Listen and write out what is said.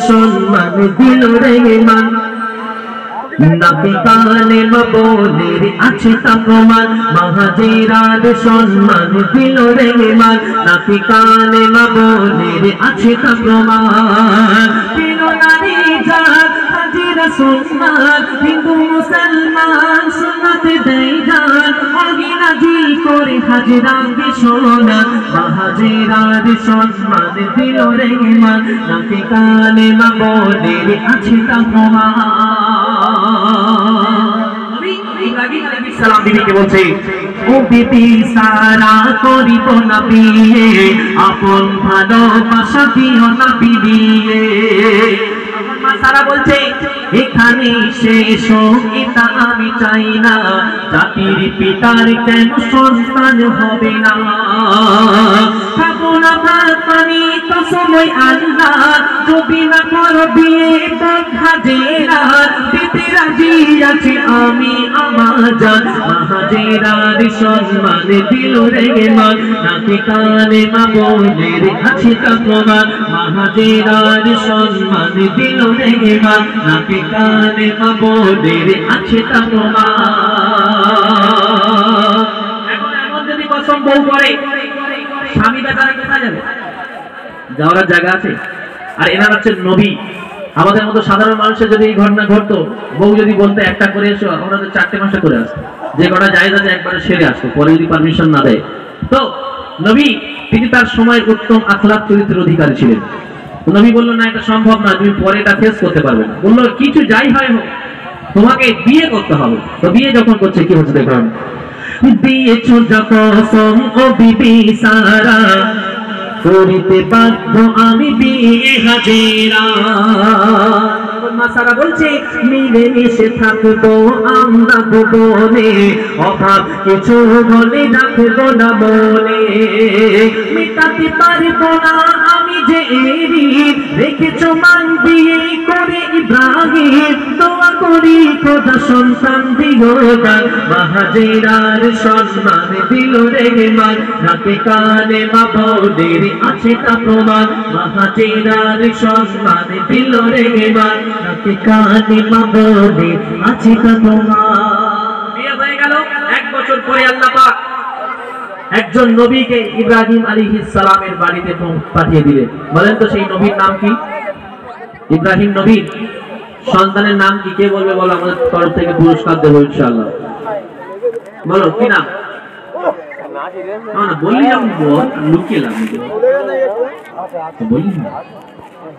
সম্মান দিল রে মান নাকি কানে মবনের আছে তা প্রমাণ মহাজিরার সম্মান দিল রে মান নাকি কানে মবনের আছে তা প্রমাণ দিল নারী জাত হাজিরা সুন্নাত হিন্দু মুসলমান সুন্নাতে দেয় জান অগিনাজি করে হাজিরাকে সোনা মহাজিরার সম্মান দিল রে মান নাকি কানে মবনের আছে তা প্রমাণ। সালাম বিবিকে বলছে ও বিবি সারা করিব না বিয়ে আপন ভালোবাসা দিও না বিয়ে। মা সারা বলছে এখানে শেষ এটা আমি চাই না জাতির পিতার কেন সন্তান হবে না খাবো না ভাত পানি তো সময় আল্লাহ যদি না করো বিয়ে হাজেরা দিতে রাজি আছি আমি আমার জান মহাজেরার সম্মান দিল রে মান নাকি কানে মা বোনের আছে তা প্রমাণ মহাজেরার সম্মান দিল রে মান নাকি কানে মা বোনের আছে তা প্রমাণ। এখন এমন যদি কসম বউ করে স্বামী বেচারা কোথায় যাবে? যাওয়ার জায়গা আছে? আর এনার হচ্ছে নবী। আমাদের মতো সাধারণ মানুষের যদি এই ঘটনা ঘটতো, বউ যদি বলতে একটা করে এসো, আমরা তো 4-5টা করে আসতো, যে কটা জায়েজ আছে একবারে সেরে আসতো, পরে যদি পারমিশন না দেয়। তো নবী তিনি তার সময় উত্তম আখলাক চরিত্রের অধিকারী ছিলেন। নবী বললো না এটা সম্ভব না, তুমি পরে এটা ফেস করতে পারবে না। বললো কিছু যাই হয় হোক তোমাকে বিয়ে করতে হবে। তো বিয়ে যখন করছে কি হচ্ছে দেখলাম, দিয়েছো যখন ও বিবি সারা করিতে বাধ্য আমি বিয়ে হাজেরা। মা সারা বলছে মিলে মিশে থাকবো আমরা ভুবনে অভাব কিছু বলে রাখবো না মনে মেটাতে পারবো না আমি যে এরি রেখেছো মান বিয়ে করে ইব্রাহিম দোয়া করি খোদা সন্তান দিও দান মহাজেরার সম্মান দিল রে মান নাকি কানে মা বোনের আছে তা প্রমাণ মহাজেরার সম্মান দিল রে মান নাকি কানে মা বোনের আছে তা প্রমাণ। বিয়ে হয়ে গেল 1 বছর পরে আল্লাহ পাক একজন নবীকে ইব্রাহিম আলাইহিস সালামের বাড়িতে পাঠিয়ে দিলেন। বলেন তো সেই নবীর নাম কি? ইব্রাহিম নবীর সন্তানের নাম কি? কে বলবে বলো, আমাদের তরফ থেকে পুরস্কার দেবো ইনশাআল্লাহ। বলো কি নাম? না বললি আমি লুকিয়ে লাভ বলি না।